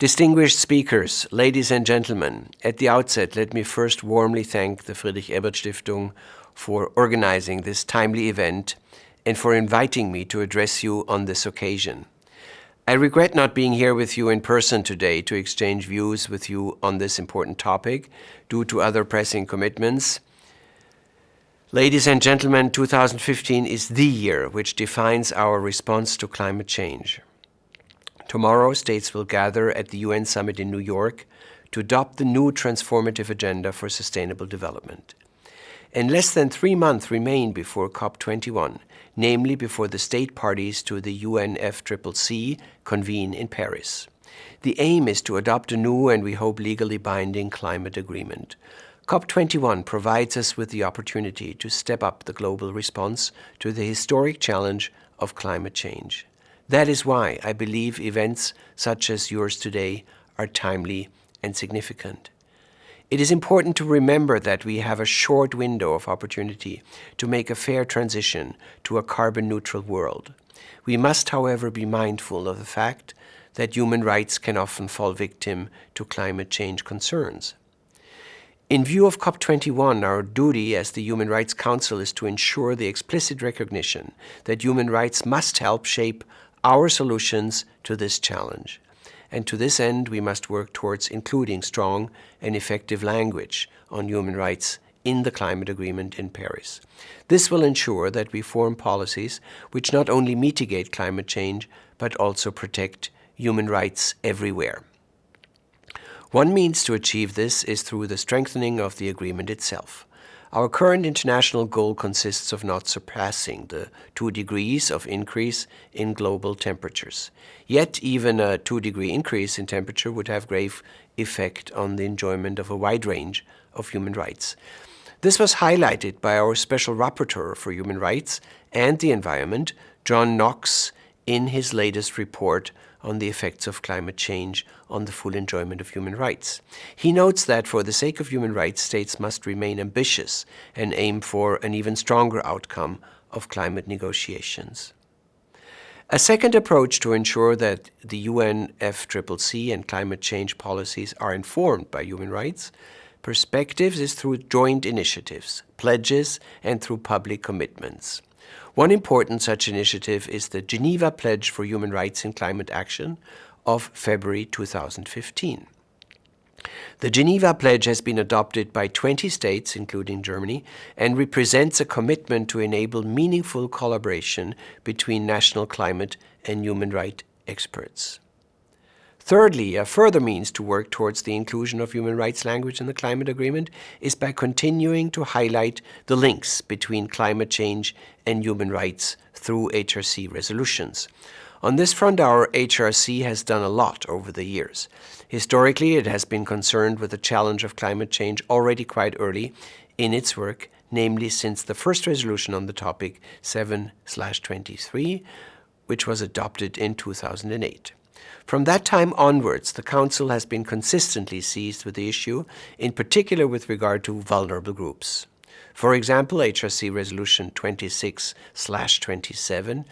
Distinguished speakers, ladies and gentlemen, at the outset, let me first warmly thank the Friedrich-Ebert-Stiftung for organizing this timely event and for inviting me to address you on this occasion. I regret not being here with you in person today to exchange views with you on this important topic due to other pressing commitments. Ladies and gentlemen, 2015 is the year which defines our response to climate change. Tomorrow, states will gather at the UN Summit in New York to adopt the new transformative agenda for sustainable development. And less than 3 months remain before COP21, namely before the state parties to the UNFCCC convene in Paris. The aim is to adopt a new and we hope legally binding climate agreement. COP21 provides us with the opportunity to step up the global response to the historic challenge of climate change. That is why I believe events such as yours today are timely and significant. It is important to remember that we have a short window of opportunity to make a fair transition to a carbon-neutral world. We must, however, be mindful of the fact that human rights can often fall victim to climate change concerns. In view of COP21, our duty as the Human Rights Council is to ensure the explicit recognition that human rights must help shape our solutions to this challenge. And to this end, we must work towards including strong and effective language on human rights in the climate agreement in Paris. This will ensure that we form policies which not only mitigate climate change, but also protect human rights everywhere. One means to achieve this is through the strengthening of the agreement itself. Our current international goal consists of not surpassing the 2 degrees of increase in global temperatures. Yet even a 2-degree increase in temperature would have grave effect on the enjoyment of a wide range of human rights. This was highlighted by our Special Rapporteur for Human Rights and the Environment, John Knox, in his latest report on the effects of climate change on the full enjoyment of human rights. He notes that for the sake of human rights, states must remain ambitious and aim for an even stronger outcome of climate negotiations. A second approach to ensure that the UNFCCC and climate change policies are informed by human rights perspectives is through joint initiatives, pledges, and through public commitments. One important such initiative is the Geneva Pledge for Human Rights in Climate Action of February 2015. The Geneva Pledge has been adopted by 20 states, including Germany, and represents a commitment to enable meaningful collaboration between national climate and human rights experts. Thirdly, a further means to work towards the inclusion of human rights language in the climate agreement is by continuing to highlight the links between climate change and human rights through HRC resolutions. On this front, our HRC has done a lot over the years. Historically, it has been concerned with the challenge of climate change already quite early in its work, namely since the first resolution on the topic, 7/23, which was adopted in 2008. From that time onwards, the Council has been consistently seized with the issue, in particular with regard to vulnerable groups. For example, HRC Resolution 26/27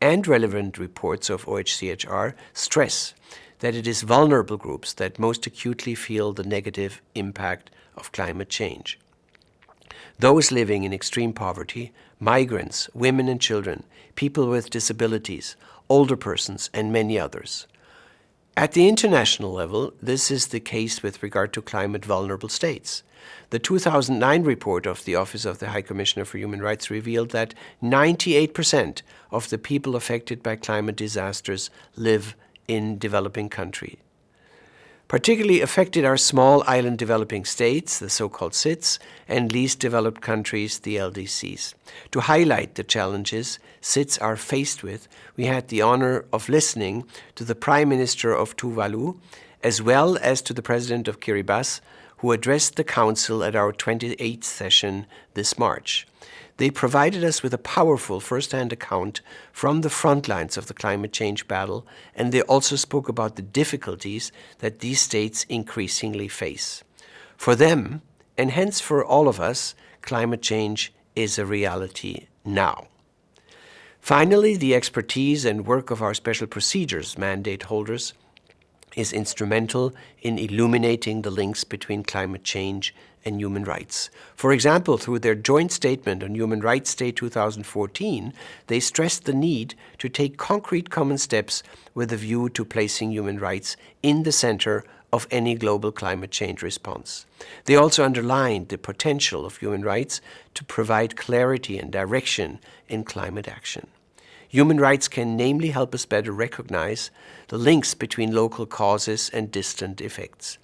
and relevant reports of OHCHR stress that it is vulnerable groups that most acutely feel the negative impact of climate change. Those living in extreme poverty, migrants, women and children, people with disabilities, older persons, and many others. At the international level, this is the case with regard to climate vulnerable states. The 2009 report of the Office of the High Commissioner for Human Rights revealed that 98% of the people affected by climate disasters live in developing countries. Particularly affected are small island developing states, the so-called SIDS, and least developed countries, the LDCs. To highlight the challenges SIDS are faced with, we had the honor of listening to the Prime Minister of Tuvalu, as well as to the President of Kiribati, who addressed the Council at our 28th session this March. They provided us with a powerful first-hand account from the front lines of the climate change battle, and they also spoke about the difficulties that these states increasingly face. For them, and hence for all of us, climate change is a reality now. Finally, the expertise and work of our special procedures mandate holders is instrumental in illuminating the links between climate change and human rights. For example, through their joint statement on Human Rights Day 2014, they stressed the need to take concrete common steps with a view to placing human rights in the center of any global climate change response. They also underlined the potential of human rights to provide clarity and direction in climate action. Human rights can namely help us better recognize the links between local causes and distant effects.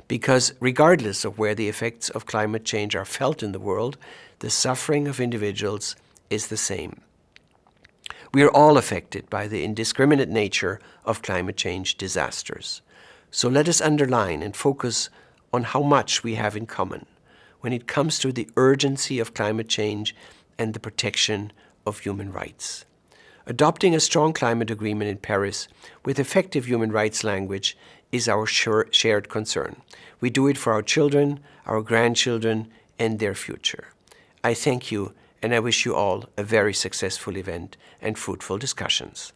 Because regardless of where the effects of climate change are felt in the world, the suffering of individuals is the same. We are all affected by the indiscriminate nature of climate change disasters. So let us underline and focus on how much we have in common when it comes to the urgency of climate change and the protection of human rights. Adopting a strong climate agreement in Paris with effective human rights language is our shared concern. We do it for our children, our grandchildren, and their future. I thank you, and I wish you all a very successful event and fruitful discussions.